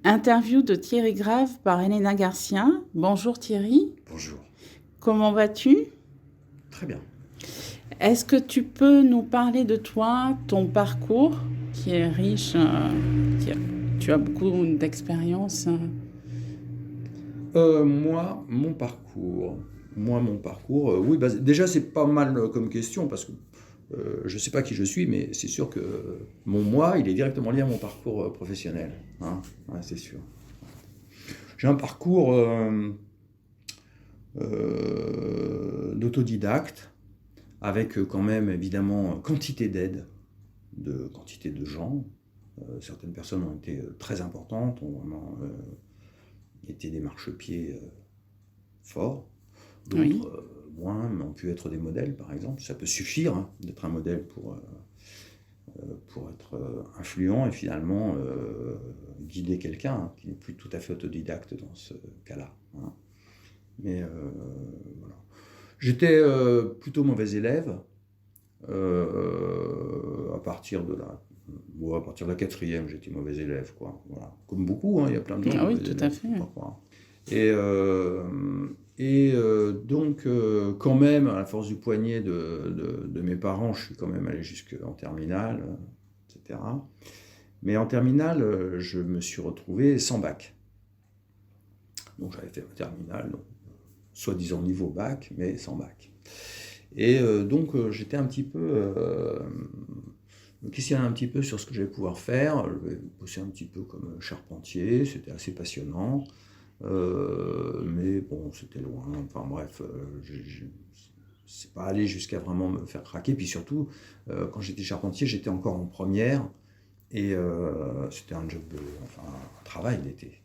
Interview de Thierry Grave par Elena Garcia. Bonjour Thierry. Bonjour. Comment vas-tu? Très bien. Est-ce que tu peux nous parler de toi, ton parcours qui est riche, tu as beaucoup d'expérience. Mon parcours. Oui, bah, déjà c'est pas mal comme question parce que je ne sais pas qui je suis, mais c'est sûr que mon moi, il est directement lié à mon parcours professionnel. Hein. Ouais, c'est sûr. J'ai un parcours d'autodidacte avec quand même évidemment quantité d'aide, quantité de gens. Certaines personnes ont été très importantes, ont vraiment été des marchepieds forts. D'autres, Oui. moins, mais ont pu être des modèles, par exemple. Ça peut suffire d'être un modèle pour être influent et finalement guider quelqu'un qui n'est plus tout à fait autodidacte dans ce cas-là. Hein. Mais voilà. J'étais plutôt mauvais élève à partir de la quatrième, j'étais mauvais élève, quoi. Voilà. Comme beaucoup, hein, il y a plein de gens Ah oui, mauvais tout à élèves, fait. faut pas croire. Donc, quand même, à la force du poignet de mes parents, je suis quand même allé jusqu'en terminale, etc. Mais en terminale, je me suis retrouvé sans bac. Donc j'avais fait ma terminale, donc, soi-disant niveau bac, mais sans bac. Et donc j'étais un petit peu... me questionnais un petit peu sur ce que j'allais pouvoir faire. Je bossais un petit peu comme charpentier, c'était assez passionnant. Mais bon, c'était loin. Enfin bref, c'est pas allé jusqu'à vraiment me faire craquer. Puis surtout, quand j'étais charpentier, j'étais encore en première. Et c'était un job, enfin un travail d'été.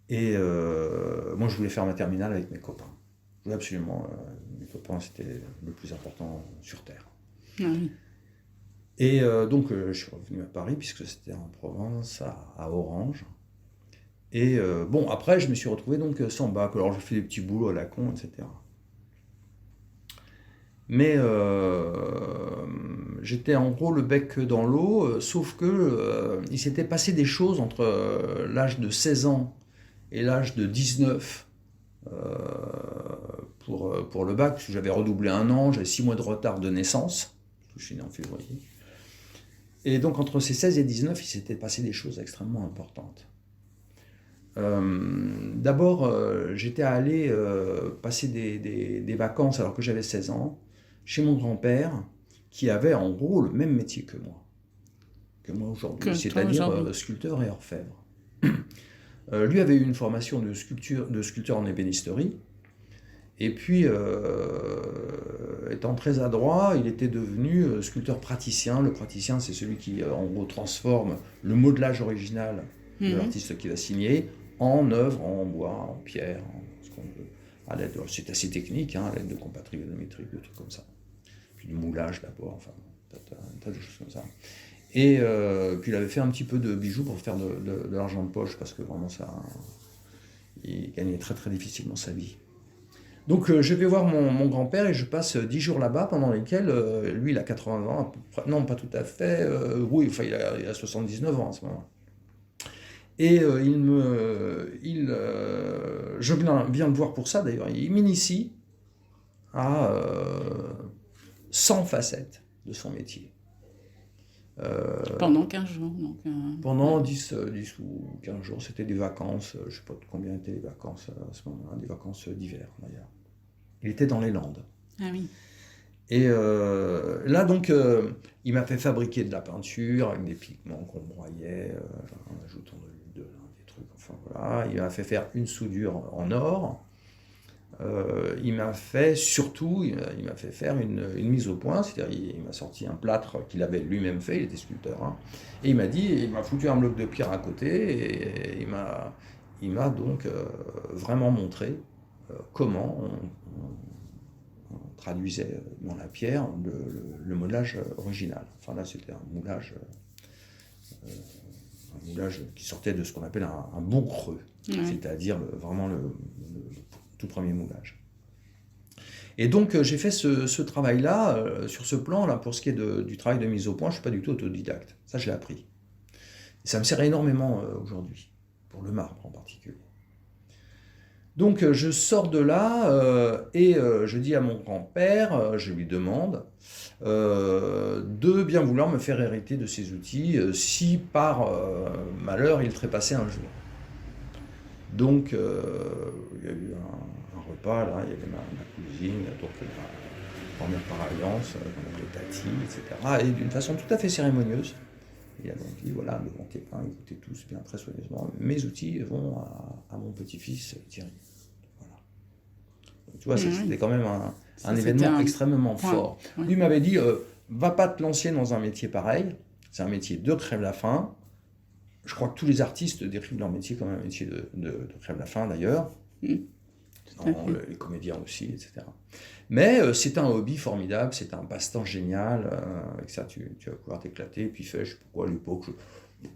Et moi, je voulais faire ma terminale avec mes copains. Je voulais absolument, mes copains, c'était le plus important sur Terre. Ah oui. Et donc, je suis revenu à Paris, puisque c'était en Provence, à Orange. Et bon, après, je me suis retrouvé donc sans bac. Alors, j'ai fait des petits boulots à la con, etc. Mais j'étais en gros le bec dans l'eau, sauf que il s'était passé des choses entre l'âge de 16 ans et l'âge de 19 pour le bac, parce que j'avais redoublé un an, j'avais 6 mois de retard de naissance, parce que je suis né en février. Et donc, entre ces 16 et 19, il s'était passé des choses extrêmement importantes. D'abord, j'étais allé passer des vacances alors que j'avais 16 ans chez mon grand-père qui avait en gros le même métier que moi aujourd'hui, c'est-à-dire sculpteur et orfèvre. Lui avait eu une formation de sculpteur en ébénisterie et puis étant très adroit, il était devenu sculpteur praticien. Le praticien, c'est celui qui en gros transforme le modelage original de l'artiste qui va signer en œuvre, en bois, en pierre, ce qu'on veut. C'est assez technique, hein, à l'aide de compas trigonométriques, de trucs comme ça. Puis du moulage d'abord, enfin, un tas de choses comme ça. Et puis il avait fait un petit peu de bijoux pour faire de l'argent de poche, parce que vraiment il gagnait très très difficilement sa vie. Donc je vais voir mon grand-père et je passe 10 jours là-bas, pendant lesquels, lui il a 80 ans, à peu près, non pas tout à fait, oui, enfin il a 79 ans à ce moment-là. Et je viens le voir pour ça d'ailleurs, il m'initie à 100 facettes de son métier. Pendant 15 jours. Donc, pendant 10 ou 15 jours, c'était des vacances, je ne sais pas combien étaient les vacances à ce moment-là, des vacances d'hiver d'ailleurs. Il était dans les Landes. Ah oui. Et là donc, il m'a fait fabriquer de la peinture avec des pigments qu'on broyait, en ajoutant de l'huile, des trucs, enfin voilà. Il m'a fait faire une soudure en or. Il m'a fait faire une mise au point, c'est-à-dire il m'a sorti un plâtre qu'il avait lui-même fait, il était sculpteur, hein, et il m'a foutu un bloc de pierre à côté, et il m'a donc vraiment montré comment on traduisait dans la pierre le modelage original. Enfin là, c'était un moulage qui sortait de ce qu'on appelle un bon creux, c'est-à-dire vraiment le tout premier moulage. Et donc j'ai fait ce travail-là, sur ce plan-là, pour ce qui est du travail de mise au point, je ne suis pas du tout autodidacte. Ça, je l'ai appris. Et ça me sert énormément aujourd'hui. pour le marbre en particulier. Donc je sors de là et je dis à mon grand-père, je lui demande de bien vouloir me faire hériter de ces outils si par malheur il trépassait un jour. Donc il y a eu un repas, là, il y avait ma cousine, donc ma grand-mère par alliance, les tatis, etc. Et d'une façon tout à fait cérémonieuse. Il a donc dit, voilà, devant Képin, écoutez tous bien très soigneusement, mes outils vont à mon petit-fils Thierry. Voilà. Donc, tu vois, c'était quand même un événement extrêmement fort. Ouais. Lui m'avait dit, va pas te lancer dans un métier pareil, c'est un métier de crève-la-faim. Je crois que tous les artistes décrivent leur métier comme un métier de crève-la-faim d'ailleurs. Les comédiens aussi, etc. Mais c'est un hobby formidable, c'est un passe-temps génial. Avec ça, tu vas pouvoir t'éclater. Et puis, je ne sais pas pourquoi, à l'époque,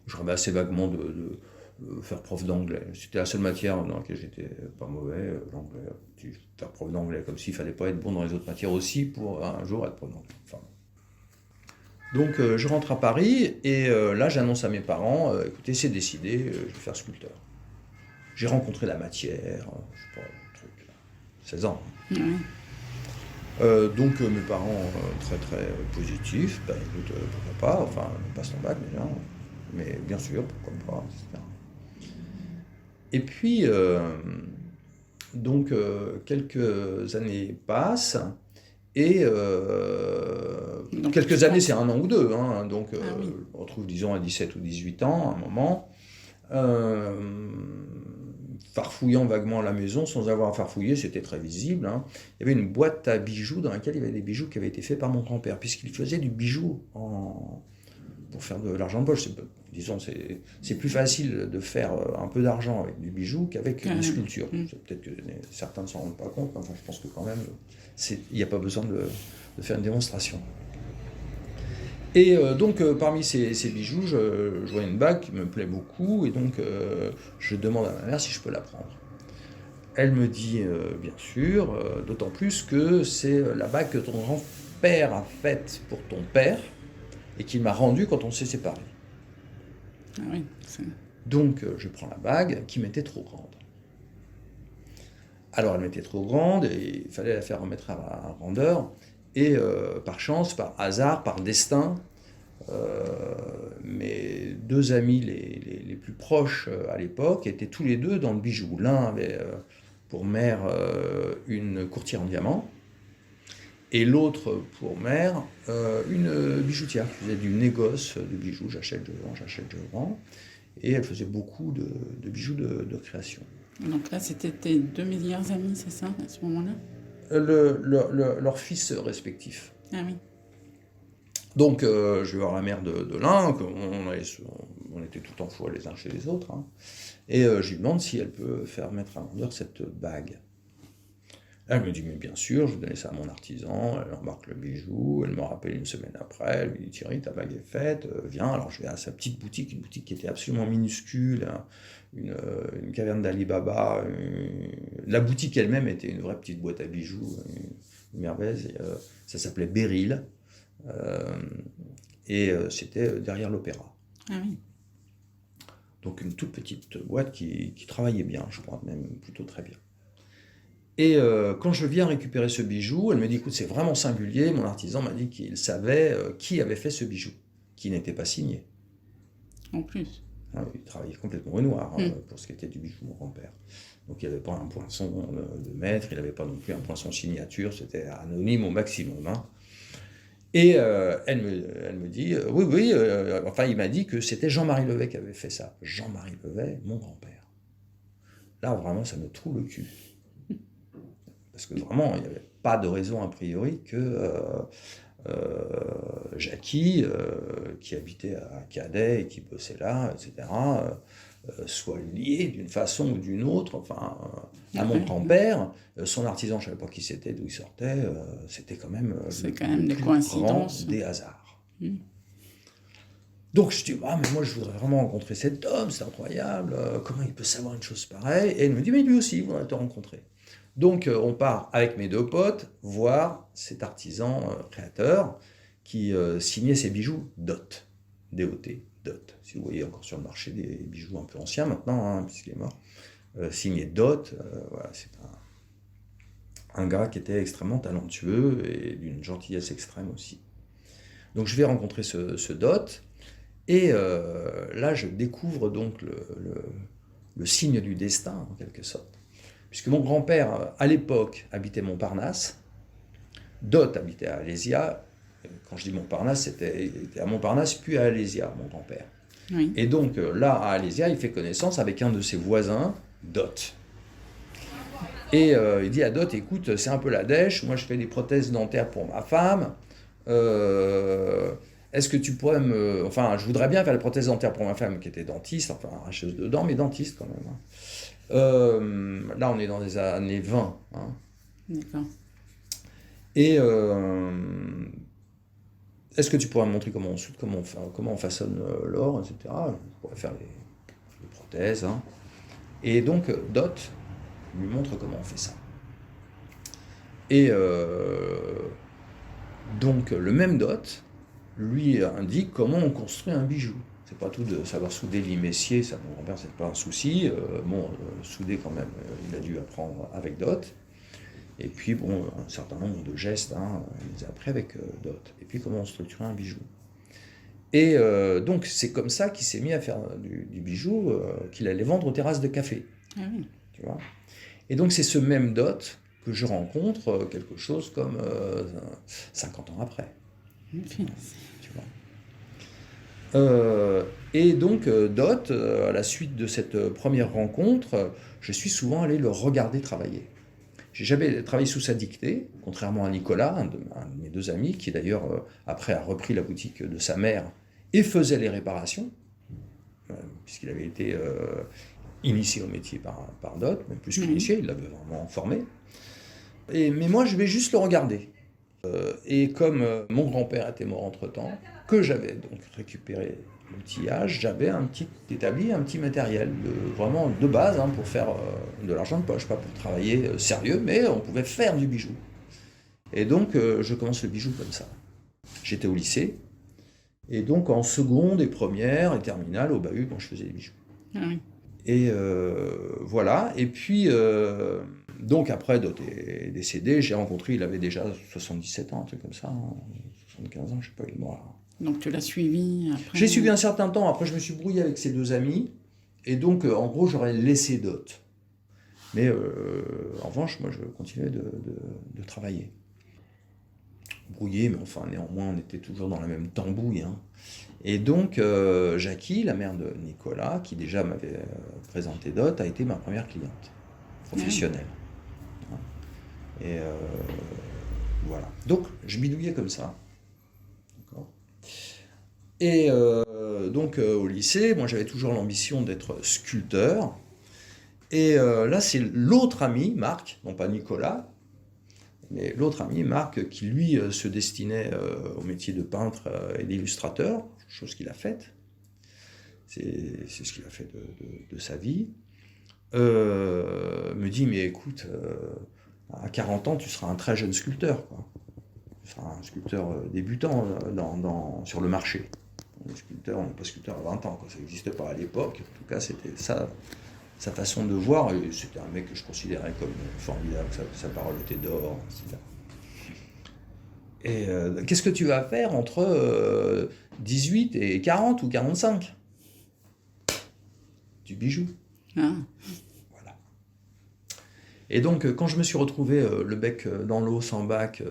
je rêvais assez vaguement de faire prof d'anglais. C'était la seule matière dans laquelle j'étais pas mauvais, l'anglais. Faire prof d'anglais, comme s'il ne fallait pas être bon dans les autres matières aussi pour un jour être prof d'anglais. Enfin, donc, je rentre à Paris et là, j'annonce à mes parents, écoutez, c'est décidé, je vais faire sculpteur. J'ai rencontré la matière, je sais pas, 16 ans. Oui. Donc mes parents très très positifs, ben écoute, pourquoi pas, enfin passe ton bac déjà, mais bien sûr, pourquoi pas, etc. Et puis, donc quelques années passent, et donc, quelques années c'est 1 an ou 2, hein, donc oui. On retrouve disons à 17 ou 18 ans, à un moment, farfouillant vaguement à la maison, sans avoir à farfouiller, c'était très visible. Hein. Il y avait une boîte à bijoux dans laquelle il y avait des bijoux qui avaient été faits par mon grand-père, puisqu'il faisait du bijou pour faire de l'argent de poche. Disons, c'est plus facile de faire un peu d'argent avec du bijou qu'avec des sculptures. Peut-être que certains ne s'en rendent pas compte, mais enfin, je pense que quand même, il n'y a pas besoin de faire une démonstration. Et donc, parmi ces bijoux, je vois une bague qui me plaît beaucoup, et donc je demande à ma mère si je peux la prendre. Elle me dit, bien sûr, d'autant plus que c'est la bague que ton grand-père a faite pour ton père, et qu'il m'a rendue quand on s'est séparés. Ah oui, donc, je prends la bague qui m'était trop grande. Alors, elle m'était trop grande, et il fallait la faire remettre à grandeur. Et par chance, par hasard, par destin, mes 2 amis les plus proches à l'époque étaient tous les 2 dans le bijou. L'un avait pour mère une courtière en diamant, et l'autre pour mère une bijoutière qui faisait du négoce de bijoux, j'achète, je vends, et elle faisait beaucoup de bijoux de création. Donc là, c'était tes 2 meilleurs amis, c'est ça, à ce moment-là ? Leurs fils respectifs. Ah oui. Donc, je vais voir la mère de l'un, on était tout en fou les uns chez les autres, hein, et je lui demande si elle peut faire mettre à grandeur cette bague. Elle me dit, mais bien sûr, je vais donner ça à mon artisan, elle embarque le bijou, elle me rappelle une semaine après, elle lui dit, Thierry, ta bague est faite, viens. Alors je vais à sa petite boutique, une boutique qui était absolument minuscule, hein, une caverne d'Ali Baba. La boutique elle-même était une vraie petite boîte à bijoux, une merveille, ça s'appelait Beryl, et c'était derrière l'opéra. Ah oui. Donc une toute petite boîte qui travaillait bien, je crois, même plutôt très bien. Et quand je viens récupérer ce bijou, elle me dit, écoute, c'est vraiment singulier, mon artisan m'a dit qu'il savait qui avait fait ce bijou, qui n'était pas signé. En plus. Hein, il travaillait complètement au noir pour ce qui était du bijou de mon grand-père. Donc il n'y avait pas un poinçon de maître, il n'avait pas non plus un poinçon signature, c'était anonyme au maximum. Hein. Et elle me dit, oui, enfin il m'a dit que c'était Jean-Marie Levet qui avait fait ça. Jean-Marie Levet, mon grand-père. Là, vraiment, ça me trouve le cul. Parce que vraiment, il n'y avait pas de raison a priori que Jackie, qui habitait à Cadet et qui bossait là, etc., soit lié d'une façon ou d'une autre, enfin, à mon grand-père. Son artisan, je ne savais pas qui c'était, d'où il sortait, c'était quand même des coïncidences, des hasards. Donc je dis, ah, mais moi je voudrais vraiment rencontrer cet homme, c'est incroyable, comment il peut savoir une chose pareille? Et elle me dit, mais lui aussi, il voudrait te rencontrer. Donc on part avec mes 2 potes voir cet artisan créateur qui signait ses bijoux DOT, D-O-T, Dot. Si vous voyez encore sur le marché des bijoux un peu anciens maintenant, hein, puisqu'il est mort, signé Dot, voilà, c'est un gars qui était extrêmement talentueux et d'une gentillesse extrême aussi. Donc je vais rencontrer ce Dot, et là je découvre donc le signe du destin en quelque sorte. Puisque mon grand-père, à l'époque, habitait Montparnasse, Dot habitait à Alésia. Quand je dis Montparnasse, il était à Montparnasse, puis à Alésia, mon grand-père. Oui. Et donc là, à Alésia, il fait connaissance avec un de ses voisins, Dot. Et il dit à Dot, écoute, c'est un peu la dèche, moi je fais des prothèses dentaires pour ma femme, est-ce que tu pourrais Enfin, je voudrais bien faire les prothèses dentaires pour ma femme qui était dentiste, enfin arracheuse de dents, mais dentiste quand même. Là, on est dans les années 20. Hein. D'accord. Et est-ce que tu pourrais me montrer comment on façonne l'or, etc. Je pourrais faire les prothèses. Hein. Et donc, Dot lui montre comment on fait ça. Et donc, le même Dot lui indique comment on construit un bijou. C'est pas tout de savoir souder l'imessier, ça, mon grand-père, c'est pas un souci. Souder quand même, il a dû apprendre avec Dot. Et puis, bon, un certain nombre de gestes, hein, il les a appris avec Dot. Et puis, comment on structure un bijou. Et donc, c'est comme ça qu'il s'est mis à faire du bijou qu'il allait vendre aux terrasses de café. Ah oui. Tu vois. Et donc, c'est ce même Dot que je rencontre quelque chose comme 50 ans après. Okay. Tu vois. Et donc, Dot, à la suite de cette première rencontre, je suis souvent allé le regarder travailler. J'ai jamais travaillé sous sa dictée, contrairement à Nicolas, un de mes deux amis, qui d'ailleurs, après, a repris la boutique de sa mère et faisait les réparations, puisqu'il avait été initié au métier par Dot, même plus qu'initié, il l'avait vraiment formé. Mais moi, je vais juste le regarder. Et comme mon grand-père était mort entre-temps, que j'avais donc récupéré l'outillage, j'avais établi un petit matériel vraiment de base hein, pour faire de l'argent de poche, pas pour travailler sérieux, mais on pouvait faire du bijou. Et donc je commence le bijou comme ça. J'étais au lycée, et donc en seconde et première et terminale au bahut quand je faisais des bijoux. Ah oui. Et voilà, et puis donc après Dot est décédé, j'ai rencontré, il avait déjà 77 ans, un truc comme ça, hein, 75 ans, je sais pas, il est mort. Donc tu l'as suivi après? J'ai suivi un certain temps, après je me suis brouillé avec ses deux amis, et donc en gros j'aurais laissé Dot. Mais en revanche, moi je continuais de travailler. Brouillé, mais enfin néanmoins on était toujours dans la même tambouille. Hein. Et donc Jackie, la mère de Nicolas, qui déjà m'avait présenté Dot, a été ma première cliente professionnelle. Ouais. Et voilà. Donc je bidouillais comme ça. Et donc au lycée, moi j'avais toujours l'ambition d'être sculpteur. Et là c'est l'autre ami, Marc, non pas Nicolas, mais l'autre ami, Marc, qui lui se destinait au métier de peintre et d'illustrateur, chose qu'il a faite. C'est ce qu'il a fait de sa vie. Me dit, mais écoute, à 40 ans, tu seras un très jeune sculpteur, quoi. Tu seras un sculpteur débutant sur le marché. Les sculpteurs, on n'est pas sculpteur à 20 ans, quoi. Ça n'existait pas à l'époque. En tout cas, c'était ça, sa façon de voir. Et c'était un mec que je considérais comme formidable, sa parole était d'or, etc. Et qu'est-ce que tu vas faire entre 18 et 40 ou 45 ? Du bijou. Ah. Voilà. Et donc, quand je me suis retrouvé le bec dans l'eau, sans bac,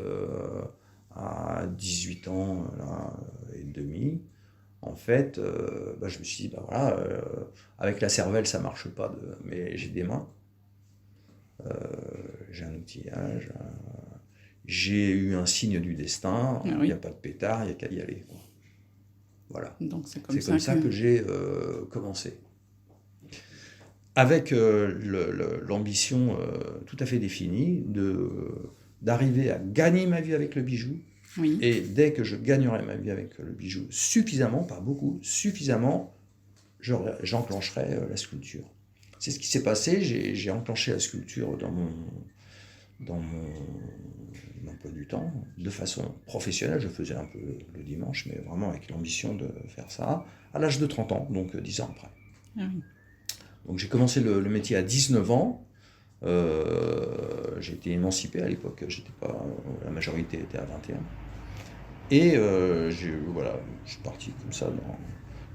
à 18 ans là, et demi, en fait, je me suis dit, voilà, avec la cervelle, ça marche pas, mais j'ai des mains, j'ai un outillage, j'ai eu un signe du destin, il n'y a pas de pétard, il n'y a qu'à y aller. Quoi. Voilà. Donc c'est comme ça que j'ai commencé. Avec l'ambition tout à fait définie d'arriver à gagner ma vie avec le bijou. Oui. Et dès que je gagnerai ma vie avec le bijou suffisamment, pas beaucoup, suffisamment, j'enclencherai la sculpture. C'est ce qui s'est passé, j'ai enclenché la sculpture dans dans mon emploi du temps, de façon professionnelle. Je faisais un peu le dimanche, mais vraiment avec l'ambition de faire ça, à l'âge de 30 ans, donc 10 ans après. Ah oui. Donc j'ai commencé le métier à 19 ans. J'ai été émancipé à l'époque, la majorité était à 21. Et voilà, je suis parti comme ça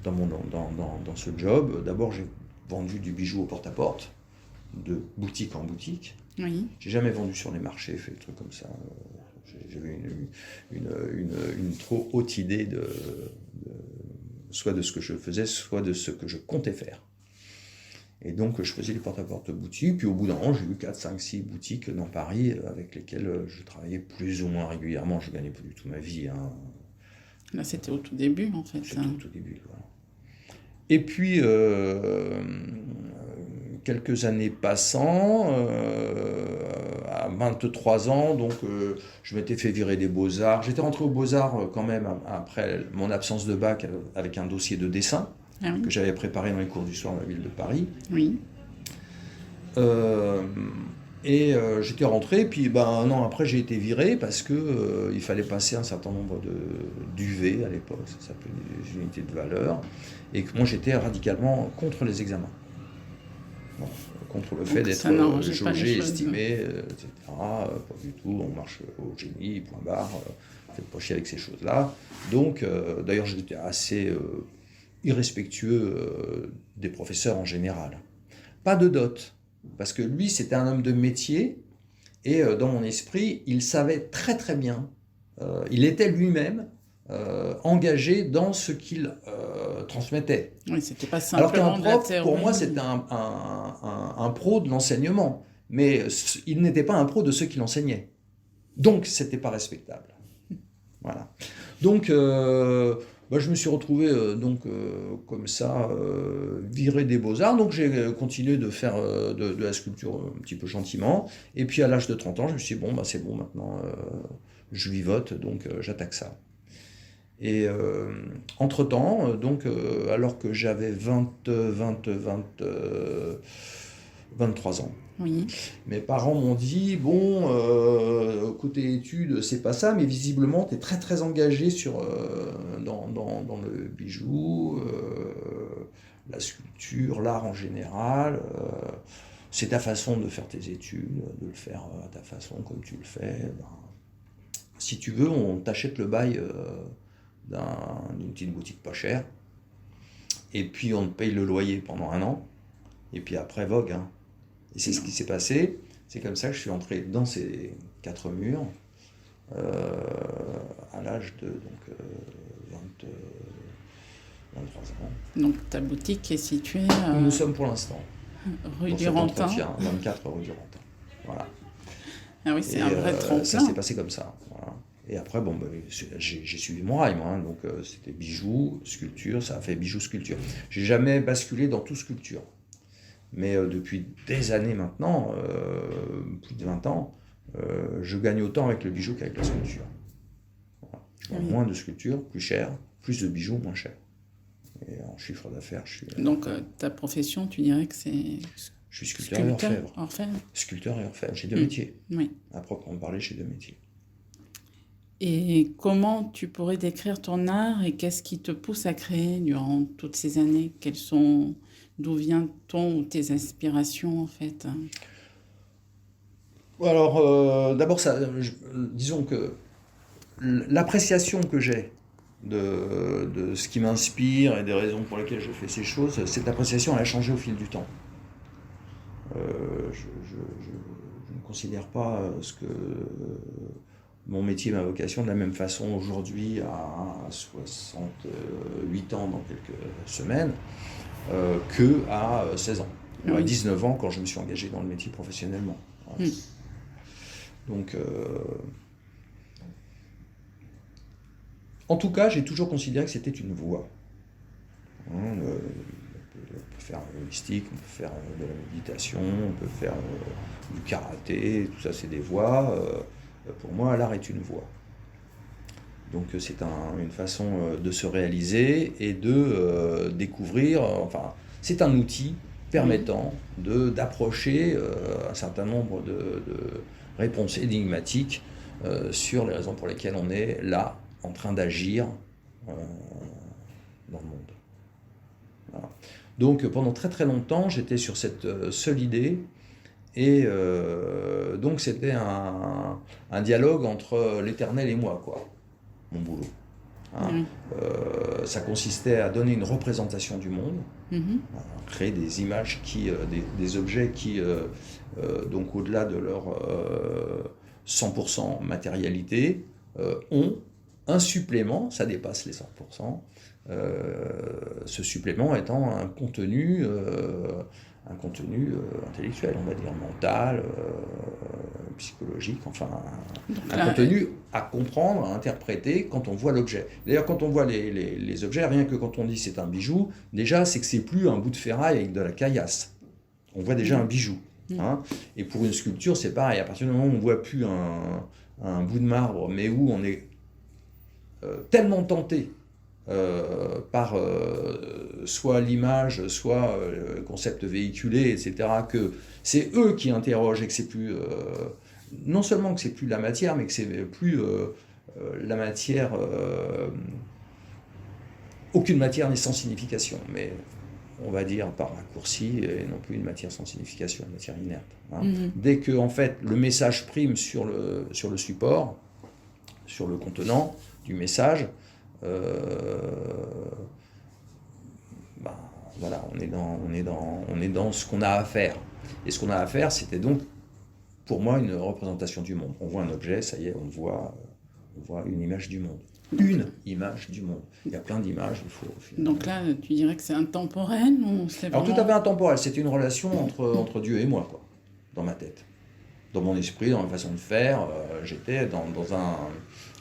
dans ce job. D'abord, j'ai vendu du bijou au porte-à-porte, de boutique en boutique. Oui. J'ai jamais vendu sur les marchés, fait des trucs comme ça. J'avais une trop haute idée soit de ce que je faisais, soit de ce que je comptais faire. Et donc, je faisais les porte-à-porte boutiques. Puis au bout d'un an, j'ai eu 4, 5, 6 boutiques dans Paris avec lesquelles je travaillais plus ou moins régulièrement. Je ne gagnais pas du tout ma vie. Hein. Là, c'était au tout début, en fait. C'était au tout début, voilà. Et puis, quelques années passant, à 23 ans, donc je m'étais fait virer des Beaux-Arts. J'étais rentré aux Beaux-Arts quand même après mon absence de bac avec un dossier de dessin. Ah oui. Que j'avais préparé dans les cours du soir de la ville de Paris. Oui. J'étais rentré, puis un an après j'ai été viré parce que il fallait passer un certain nombre d'UV à l'époque, ça s'appelait des unités de valeur, et que moi j'étais radicalement contre les examens. Bon, contre le fait d'être jaugé, estimé, etc. Pas du tout, on marche au génie, point barre, faites pas chier avec ces choses-là. Donc, d'ailleurs j'étais assez irrespectueux des professeurs en général. Pas de dot, parce que lui, c'était un homme de métier, et dans mon esprit, il savait très très bien, il était lui-même engagé dans ce qu'il transmettait. Oui, c'était pas simplement alors qu'un prof, pour moi, c'était un pro de l'enseignement, mais il n'était pas un pro de ceux qui l'enseignaient. Donc, c'était pas respectable. Voilà. Donc, je me suis retrouvé comme ça, viré des Beaux-Arts. Donc j'ai continué de faire de la sculpture un petit peu gentiment. Et puis à l'âge de 30 ans, je me suis dit, c'est bon, maintenant je vivote, donc j'attaque ça. Et entre-temps, alors que j'avais 23 ans, oui. Mes parents m'ont dit, côté études, c'est pas ça, mais visiblement, tu es très très engagé dans le bijou, la sculpture, l'art en général. C'est ta façon de faire tes études, de le faire à ta façon, comme tu le fais. Si tu veux, on t'achète le bail d'une petite boutique pas chère, et puis on te paye le loyer pendant 1 an, et puis après, vogue, hein. Et c'est ce qui s'est passé. C'est comme ça que je suis entré dans ces 4 murs à l'âge de 23 ans. Donc ta boutique est située... Où nous sommes pour l'instant. Rue du Rantin. 24 rue du Rantin. Voilà. Ah oui, c'est un vrai tremplin. Ça s'est passé comme ça. Voilà. Et après, j'ai suivi mon rail, moi. Hein, donc c'était bijoux, sculpture, ça a fait bijoux, sculpture. J'ai jamais basculé dans tout sculpture. Mais depuis des années maintenant, plus de 20 ans, je gagne autant avec le bijou qu'avec la sculpture. Voilà. Je vends moins de sculpture, plus cher, plus de bijoux, moins cher. Et en chiffre d'affaires, je suis... Donc ta profession, tu dirais que c'est... Je suis sculpteur et orfèvre. Orfèvre. Sculpteur et orfèvre, j'ai 2 métiers. Oui. À proprement parler, j'ai 2 métiers. Et comment tu pourrais décrire ton art et qu'est-ce qui te pousse à créer durant toutes ces années? D'où vient-on ou tes inspirations, en fait? Alors, d'abord, disons que l'appréciation que j'ai de ce qui m'inspire et des raisons pour lesquelles je fais ces choses, cette appréciation, elle a changé au fil du temps. Je ne considère pas mon métier, ma vocation de la même façon aujourd'hui à 68 ans dans quelques semaines qu'à 16 ans, ou à 19 ans quand je me suis engagé dans le métier professionnellement. Voilà. Donc, en tout cas, j'ai toujours considéré que c'était une voie. On peut faire un mystique, on peut faire de la méditation, on peut faire du karaté, tout ça c'est des voies. Pour moi, l'art est une voie. Donc c'est une façon de se réaliser et de découvrir, c'est un outil permettant d'approcher un certain nombre réponse énigmatique sur les raisons pour lesquelles on est là, en train d'agir dans le monde. Voilà. Donc pendant très très longtemps, j'étais sur cette seule idée, et donc c'était un dialogue entre l'éternel et moi, quoi, mon boulot. Hein. Ça consistait à donner une représentation du monde, à créer des images, des objets qui, donc au-delà de leur 100% matérialité, ont un supplément, ça dépasse les 100%, ce supplément étant un contenu intellectuel, on va dire, mental, psychologique, enfin un contenu à comprendre, à interpréter quand on voit l'objet. D'ailleurs, quand on voit les objets, rien que quand on dit c'est un bijou, déjà c'est que c'est plus un bout de ferraille avec de la caillasse. On voit déjà un bijou. Hein. Et pour une sculpture, c'est pareil. À partir du moment où on ne voit plus un bout de marbre, mais où on est tellement tenté par soit l'image, soit le concept véhiculé, etc., que c'est eux qui interrogent et que c'est plus... non seulement que c'est plus la matière, mais que c'est plus la matière... aucune matière n'est sans signification, mais on va dire par raccourci, et non plus une matière sans signification, une matière inerte. Hein. Dès que en fait, le message prime sur le support, sur le contenant du message, voilà, on est dans ce qu'on a à faire. Et ce qu'on a à faire, c'était donc, pour moi, une représentation du monde. On voit un objet, ça y est, on voit une image du monde. Une image du monde. Il y a plein d'images, il faut... Donc là, tu dirais que c'est intemporel ou c'est Alors vraiment... tout à fait intemporel, c'était une relation entre Dieu et moi, quoi, dans ma tête. Dans mon esprit, dans ma façon de faire, j'étais dans un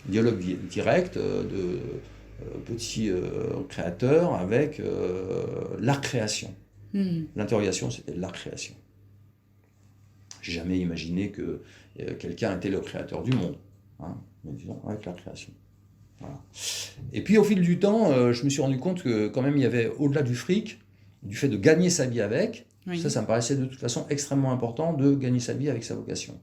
dialogue direct de petit créateur avec l'art création. L'interrogation, c'était l'art création. J'ai jamais imaginé que quelqu'un était le créateur du monde, hein, mais disons avec l'art création. Voilà. Et puis au fil du temps, je me suis rendu compte que quand même il y avait, au-delà du fric, du fait de gagner sa vie avec, ça me paraissait de toute façon extrêmement important de gagner sa vie avec sa vocation.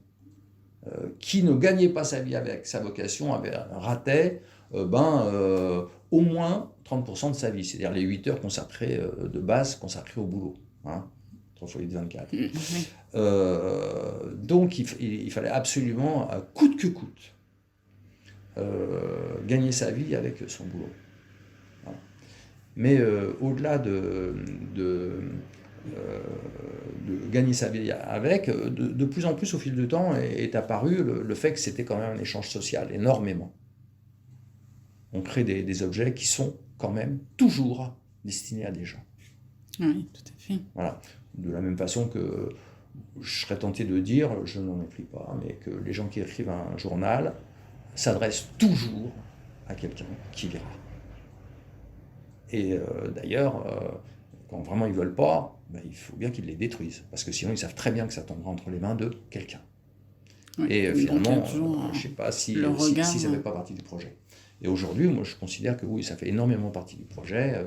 Qui ne gagnait pas sa vie avec sa vocation ratait au moins 30% de sa vie, c'est-à-dire les 8 heures consacrées de base consacrées au boulot, hein, 3 fois 8, 24. Donc il fallait absolument, à coûte que coûte, gagner sa vie avec son boulot. Voilà. Mais au-delà de gagner sa vie avec, de plus en plus au fil du temps est apparu le fait que c'était quand même un échange social, énormément. On crée des objets qui sont quand même toujours destinés à des gens. Oui, tout à fait. Voilà. De la même façon que je serais tenté de dire, je n'en écris pas, mais que les gens qui écrivent un journal s'adressent toujours à quelqu'un qui lira. Et d'ailleurs, quand vraiment ils ne veulent pas, il faut bien qu'ils les détruisent, parce que sinon ils savent très bien que ça tombera entre les mains de quelqu'un. Oui, et finalement, je ne sais pas si ça ne fait pas partie du projet. Et aujourd'hui, moi je considère que oui, ça fait énormément partie du projet.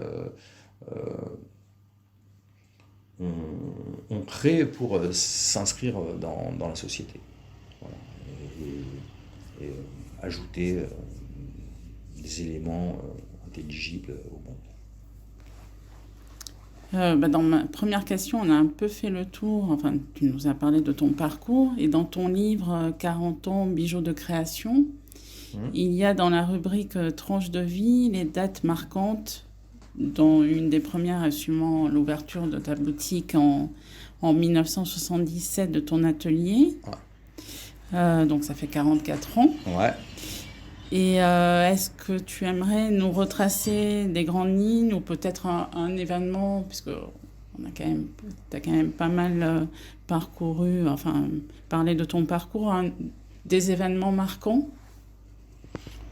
On crée pour s'inscrire dans la société. Voilà. Et ajouter des éléments intelligibles au monde. Dans ma première question, on a un peu fait le tour, enfin tu nous as parlé de ton parcours, et dans ton livre 40 ans, bijoux de création, il y a dans la rubrique tranche de vie les dates marquantes, dont une des premières assumant l'ouverture de ta boutique en 1977 de ton atelier. Donc ça fait 44 ans. Ouais. Et est-ce que tu aimerais nous retracer des grandes lignes ou peut-être un événement, puisque t'as quand même pas mal parcouru, enfin parlé de ton parcours, des événements marquants?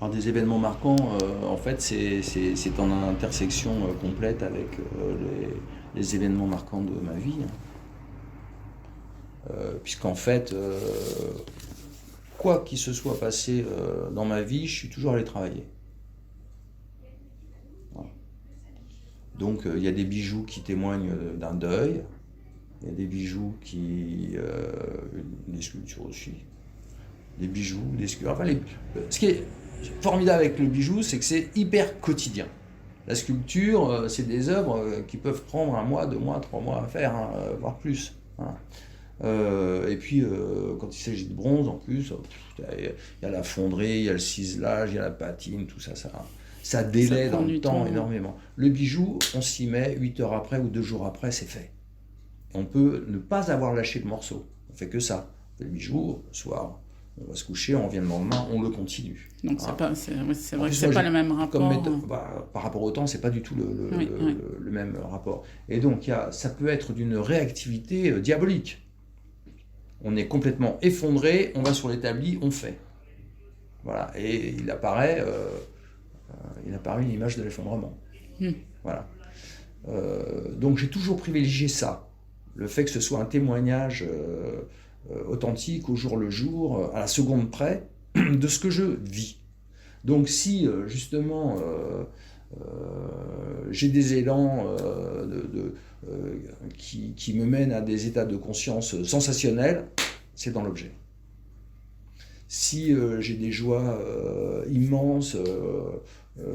Alors des événements marquants, en fait, c'est en intersection complète avec les événements marquants de ma vie. Puisqu'en fait, quoi qu'il se soit passé dans ma vie, je suis toujours allé travailler. Voilà. Donc il y a des bijoux qui témoignent d'un deuil, il y a des bijoux des sculptures aussi, des bijoux, des sculptures. Enfin, ce qui est formidable avec le bijou, c'est que c'est hyper quotidien. La sculpture, c'est des œuvres qui peuvent prendre 1 mois, 2 mois, 3 mois à faire, hein, voire plus. Hein. Et puis, quand il s'agit de bronze, en plus, il y a la fonderie, il y a le ciselage, il y a la patine, tout ça, ça délaie dans le temps énormément. Le bijou, on s'y met 8 heures après ou 2 jours après, c'est fait. On peut ne pas avoir lâché le morceau. On fait que ça. Le bijou, le soir, on va se coucher, on revient le lendemain, on le continue. Donc c'est vrai que c'est pas le même rapport. Par rapport au temps, c'est pas du tout le même rapport. Et donc ça peut être d'une réactivité diabolique. On est complètement effondré, on va sur l'établi, on fait. Voilà. Et il apparaît une image de l'effondrement. Voilà. Donc j'ai toujours privilégié ça. Le fait que ce soit un témoignage authentique au jour le jour, à la seconde près, de ce que je vis. Donc si justement j'ai des élans qui me mènent à des états de conscience sensationnels, c'est dans l'objet. Si j'ai des joies immenses,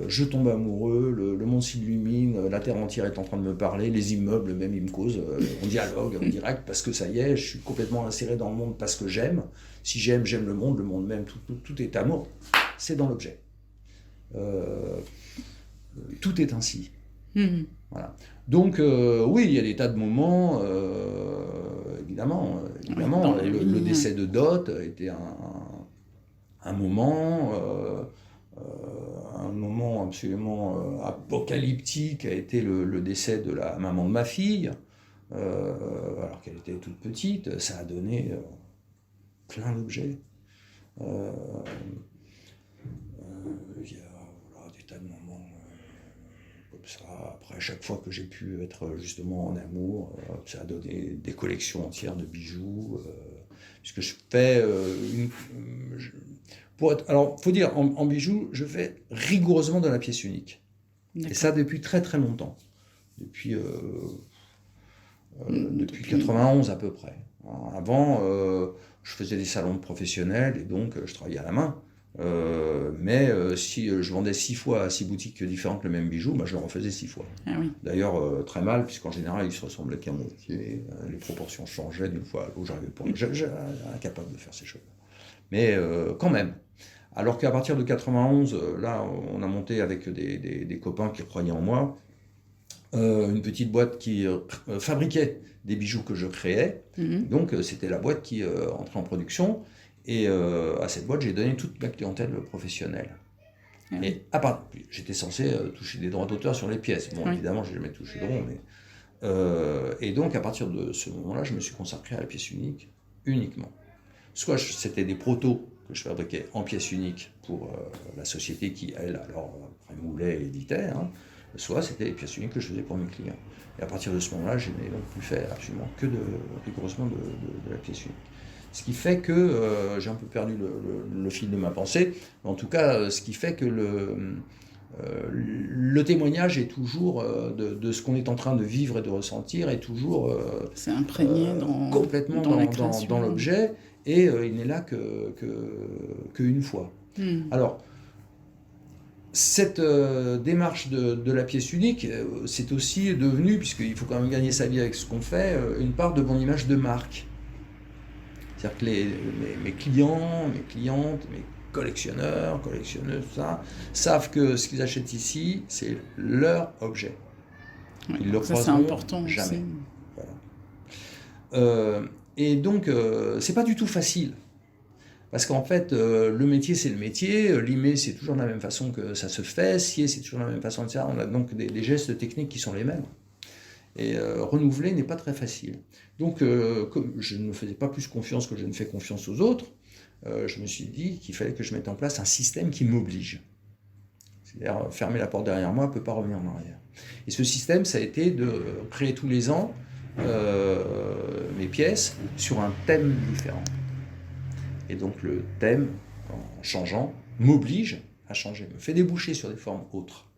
je tombe amoureux, le monde s'illumine, la terre entière est en train de me parler, les immeubles même ils me causent, on dialogue en direct parce que ça y est, je suis complètement inséré dans le monde parce que j'aime. Si j'aime le monde même, tout est amour, c'est dans l'objet. Tout est ainsi. Voilà. Donc oui, il y a des tas de moments, évidemment, le décès de Dot était un moment absolument apocalyptique, a été le décès de la maman de ma fille, alors qu'elle était toute petite. Ça a donné plein d'objets. Il y a des tas de moments comme ça. Après, chaque fois que j'ai pu être justement en amour, ça a donné des collections entières de bijoux, puisque je fais alors, il faut dire, en bijoux, je fais rigoureusement de la pièce unique. D'accord. Et ça depuis très très longtemps. Depuis 91 à peu près. Avant, je faisais des salons de professionnels et donc je travaillais à la main. Mais si je vendais 6 fois à 6 boutiques différentes le même bijou, je le refaisais 6 fois. Ah oui. D'ailleurs, très mal, puisqu'en général, ils se ressemblaient qu'à moitié. Les proportions changeaient d'une fois à l'autre. J'arrivais pas. J'étais incapable de faire ces choses. Mais quand même. Alors qu'à partir de 91, là, on a monté avec des copains qui croyaient en moi, une petite boîte qui fabriquait des bijoux que je créais. Donc, c'était la boîte qui entrait en production. Et à cette boîte, j'ai donné toute ma clientèle professionnelle. Et j'étais censé toucher des droits d'auteur sur les pièces. Bon, évidemment, je n'ai jamais touché de rond. Et donc, à partir de ce moment-là, je me suis consacré à la pièce unique uniquement. Soit c'était des protos que je fabriquais en pièces uniques pour la société qui, elle, alors, après moulait et éditait, soit c'était des pièces uniques que je faisais pour mes clients. Et à partir de ce moment-là, je n'ai donc plus fait absolument que rigoureusement de la pièce unique. Ce qui fait que, j'ai un peu perdu le fil de ma pensée, mais en tout cas, ce qui fait que le témoignage est toujours de ce qu'on est en train de vivre et de ressentir, est toujours c'est imprégné complètement dans l'objet, et il n'est là qu'une fois. Alors, cette démarche de la pièce unique, c'est aussi devenu, puisqu'il faut quand même gagner sa vie avec ce qu'on fait, une part de mon image de marque. C'est-à-dire que mes clients, mes clientes, mes collectionneurs, collectionneuses, tout ça, savent que ce qu'ils achètent ici, c'est leur objet. Oui, ils le croiseront jamais. Voilà. Et donc, c'est pas du tout facile. Parce qu'en fait, le métier, c'est le métier. Limer, c'est toujours de la même façon que ça se fait. Scier, c'est toujours de la même façon que ça. On a donc des gestes techniques qui sont les mêmes. Et renouveler n'est pas très facile. Donc, comme je ne me faisais pas plus confiance que je ne fais confiance aux autres, je me suis dit qu'il fallait que je mette en place un système qui m'oblige. C'est-à-dire, fermer la porte derrière moi ne peut pas revenir en arrière. Et ce système, ça a été de créer tous les ans mes pièces sur un thème différent. Et donc, le thème, en changeant, m'oblige à changer, me fait déboucher sur des formes autres.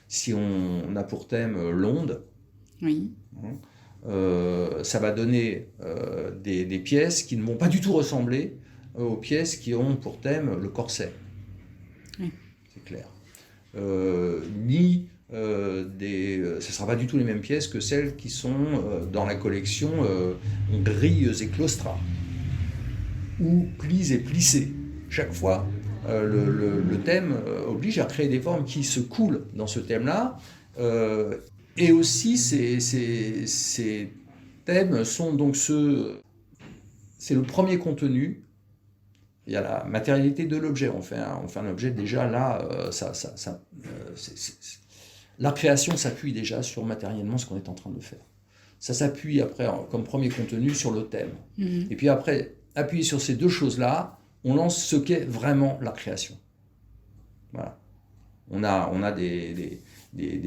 Si on a pour thème l'onde, oui. Ça va donner des pièces qui ne vont pas du tout ressembler aux pièces qui ont pour thème le corset. Oui. C'est clair. Ni ce ne sera pas du tout les mêmes pièces que celles qui sont dans la collection grilles et claustras, ou plis et plissés. Chaque fois, le thème oblige à créer des formes qui se coulent dans ce thème-là. Et aussi, ces thèmes sont donc c'est le premier contenu. Il y a la matérialité de l'objet. On fait un objet déjà là, la création s'appuie déjà sur matériellement ce qu'on est en train de faire. Ça s'appuie après comme premier contenu sur le thème. Et puis après, appuyé sur ces deux choses-là, on lance ce qu'est vraiment la création. Voilà. On a des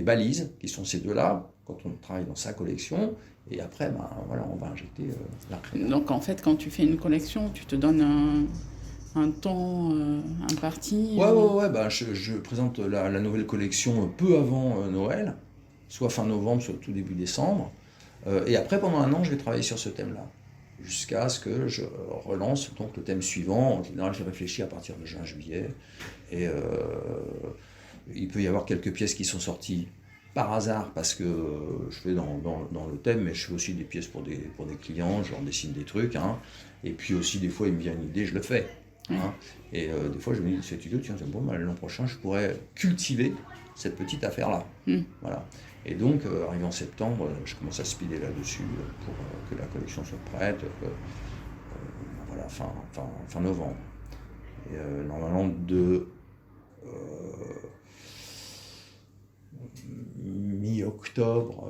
balises qui sont ces deux-là quand on travaille dans sa collection. Et après, on va injecter la création. Donc en fait, quand tu fais une collection, tu te donnes un temps imparti. Ouais. Je présente la nouvelle collection peu avant Noël, soit fin novembre, soit tout début décembre. Et après, pendant un an, je vais travailler sur ce thème-là, jusqu'à ce que je relance donc le thème suivant. En général, je réfléchis à partir de juin-juillet. Et il peut y avoir quelques pièces qui sont sorties par hasard, parce que je fais dans le thème, mais je fais aussi des pièces pour des clients, je leur dessine des trucs. Et puis aussi, des fois, il me vient une idée, je le fais. Et des fois, je me dis, cette idée, tiens, c'est bon, l'an prochain, je pourrais cultiver cette petite affaire-là. Voilà. Et donc, arrivé en septembre, je commence à speeder là-dessus pour que la collection soit prête. Voilà, fin novembre. Et normalement, de mi-octobre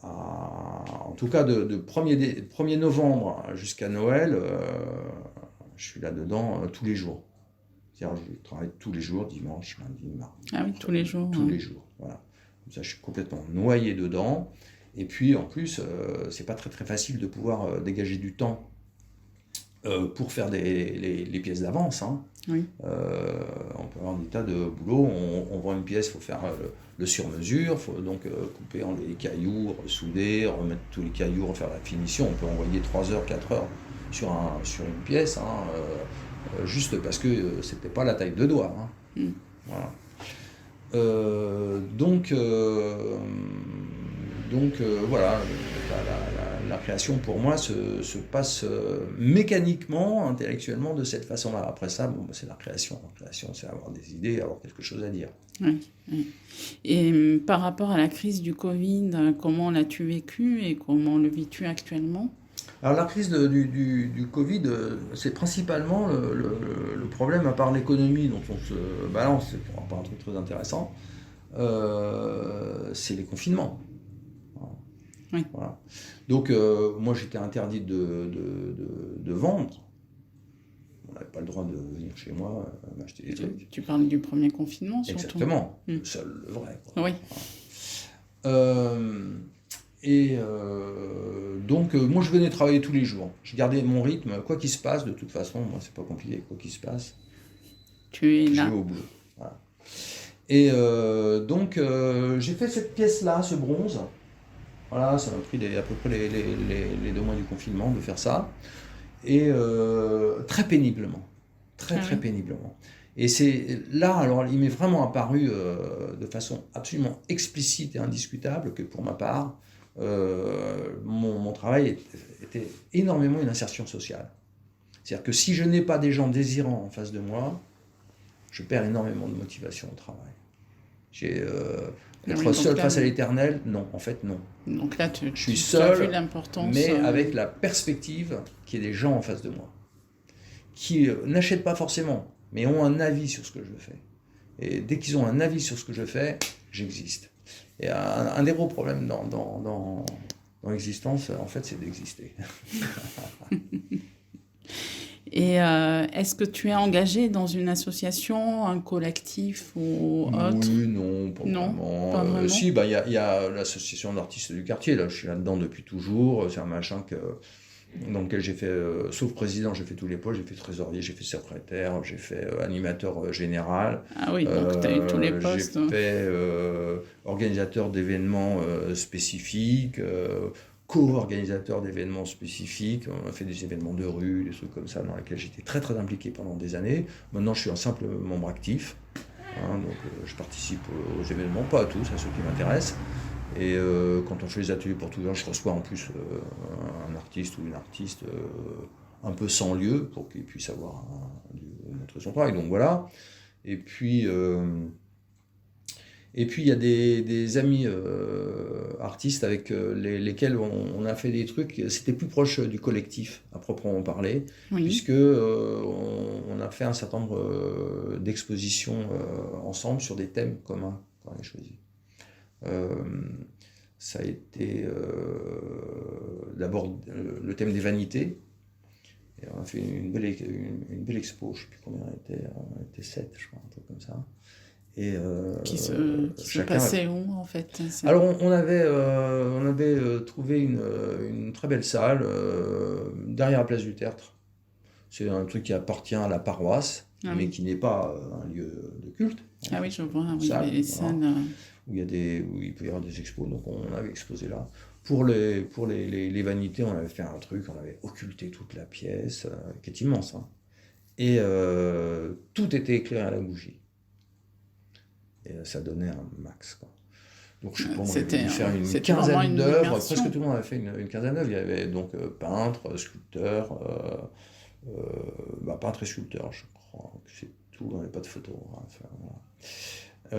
en tout cas de 1er novembre jusqu'à Noël, je suis là-dedans tous les jours. C'est-à-dire, je travaille tous les jours, dimanche, lundi, mardi. Ah oui, tous les jours. Tous les jours, voilà. Comme ça, je suis complètement noyé dedans. Et puis, en plus, c'est pas très, très facile de pouvoir dégager du temps pour faire les pièces d'avance. Oui. On peut avoir des tas de boulot. On vend une pièce, il faut faire le sur-mesure, il faut donc couper en les cailloux, ressouder, remettre tous les cailloux, refaire la finition. On peut envoyer 3 heures, 4 heures sur une pièce, juste parce que c'était pas la taille de doigt. Voilà. Donc voilà, la création pour moi se passe mécaniquement, intellectuellement de cette façon-là. Après ça, c'est la création. La création, c'est avoir des idées, avoir quelque chose à dire. Oui. Et par rapport à la crise du Covid, comment l'as-tu vécu et comment le vis-tu actuellement ? Alors la crise du Covid, c'est principalement le problème, à part l'économie dont on se balance, c'est pas un truc très intéressant, c'est les confinements. Oui. Voilà. Donc moi j'étais interdit de vendre. On n'avait pas le droit de venir chez moi m'acheter des trucs. Tu parles du premier confinement surtout. Exactement, le seul, le vrai. Oui. Donc moi je venais travailler tous les jours. Je gardais mon rythme, quoi qu'il se passe, de toute façon, moi c'est pas compliqué, quoi qu'il se passe. Tu es là. Je vais au boulot. Voilà. Et donc j'ai fait cette pièce-là, ce bronze. Voilà, ça m'a pris à peu près les 2 mois du confinement de faire ça. Et très péniblement. Très péniblement. Et c'est là, alors il m'est vraiment apparu de façon absolument explicite et indiscutable que pour ma part, mon travail était énormément une insertion sociale. C'est-à-dire que si je n'ai pas des gens désirants en face de moi, je perds énormément de motivation au travail. Être seul face à l'éternel, non, en fait non. Donc là, je suis seul, as vu l'importance, mais avec la perspective qu'il y ait des gens en face de moi, qui n'achètent pas forcément, mais ont un avis sur ce que je fais. Et dès qu'ils ont un avis sur ce que je fais, j'existe. Et un des gros problèmes dans l'existence, en fait, c'est d'exister. Et est-ce que tu es engagé dans une association, un collectif ou autre ? Oui, non, pas vraiment. Si, il y a l'association d'artistes du quartier, là, je suis là-dedans depuis toujours. C'est un machin dans lequel j'ai fait, sauf président, j'ai fait tous les postes, j'ai fait trésorier, j'ai fait secrétaire, j'ai fait animateur général. Ah oui, donc tu as eu tous les postes. J'ai fait organisateur d'événements spécifiques. co-organisateur d'événements spécifiques. On a fait des événements de rue, des trucs comme ça, dans lesquels j'étais très très impliqué pendant des années. Maintenant, je suis un simple membre actif. Donc, je participe aux événements, pas à tous, à ceux qui m'intéressent. Et quand on fait les ateliers pour tout genre, je reçois en plus un artiste ou une artiste un peu sans lieu pour qu'il puisse avoir montrer son travail. Donc voilà. Et puis il y a des amis artistes avec lesquels on a fait des trucs. C'était plus proche du collectif à proprement parler, puisque on a fait un certain nombre d'expositions ensemble sur des thèmes communs qu'on a choisis. Ça a été d'abord le thème des vanités. Et on a fait une belle expo, je ne sais plus combien on était 7, je crois, un truc comme ça. Et, qui se passait où, en fait? Alors, on avait trouvé une très belle salle derrière la place du Tertre. C'est un truc qui appartient à la paroisse, mais qui n'est pas un lieu de culte. Ah oui, je vois, les salles. Où il peut y avoir des expos, donc on avait exposé là. Pour les vanités, on avait fait un truc, on avait occulté toute la pièce, qui est immense, hein. Et tout était éclairé à la bougie. Et ça donnait un max, quoi. Donc je sais pas, on avait dû faire une quinzaine d'œuvres, presque tout le monde avait fait une quinzaine d'œuvres. Il y avait donc peintre, sculpteur, peintre et sculpteur, je crois que c'est tout, on n'avait pas de photographe. Voilà.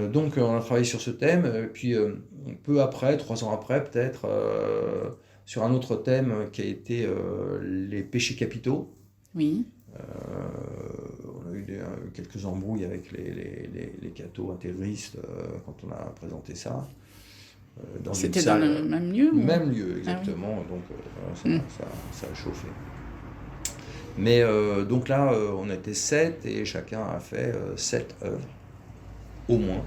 Donc on a travaillé sur ce thème, puis peu après, 3 ans après peut-être, sur un autre thème qui a été les péchés capitaux. Oui. On a eu quelques embrouilles avec les cathos intégristes quand on a présenté ça. C'était dans le même lieu? Même lieu, exactement. Ah oui. Donc ça a chauffé. Mais donc là, on était 7 et chacun a fait 7 œuvres. Au moins,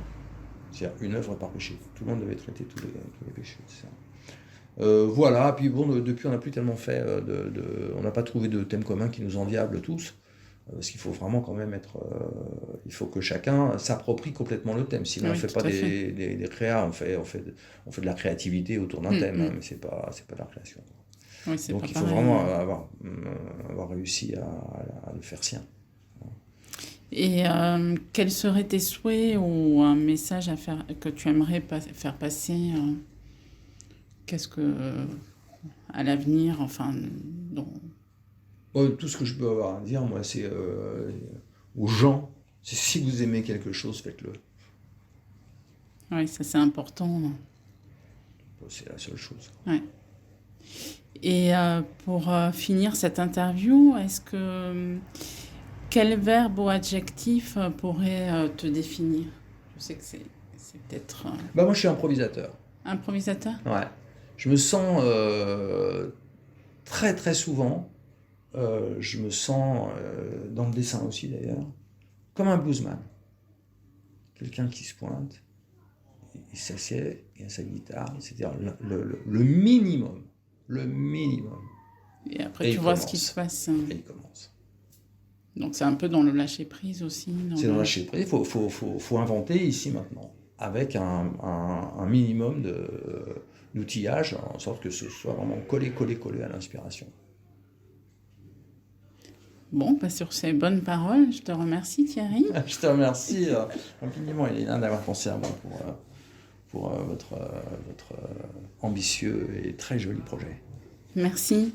c'est-à-dire une œuvre par péché. Tout le monde devait traiter tous les péchés. C'est ça. Voilà, puis bon, depuis on n'a plus tellement fait, on n'a pas trouvé de thème commun qui nous enviable tous, parce qu'il faut vraiment quand même il faut que chacun s'approprie complètement le thème, sinon on ne fait pas des créas, on fait de la créativité autour d'un thème, hein, mais c'est pas de la création. Oui, donc il faut vraiment avoir réussi à le faire sien. Et quels seraient tes souhaits ou un message que tu aimerais faire passer qu'est-ce que, à l'avenir, enfin... Tout ce que je peux avoir à dire, moi, c'est aux gens, c'est si vous aimez quelque chose, faites-le. Oui, ça c'est important. C'est la seule chose. Ouais. Et pour finir cette interview, quel verbe ou adjectif pourrait te définir? Je sais que c'est peut-être... Moi, je suis improvisateur. Improvisateur? Ouais. Je me sens très très souvent, je me sens dans le dessin aussi d'ailleurs, comme un bluesman. Quelqu'un qui se pointe, il s'assied, il a sa guitare, c'est-à-dire le minimum. Le minimum. Et après, tu vois ce qui se passe. Et il commence. Donc c'est un peu dans le lâcher-prise aussi. C'est dans le lâcher-prise. Il faut inventer ici maintenant, avec un minimum d'outillage, en sorte que ce soit vraiment collé à l'inspiration. Bon, sur ces bonnes paroles, je te remercie Thierry. Je te remercie infiniment, Elena, d'avoir pensé à moi pour votre ambitieux et très joli projet. Merci.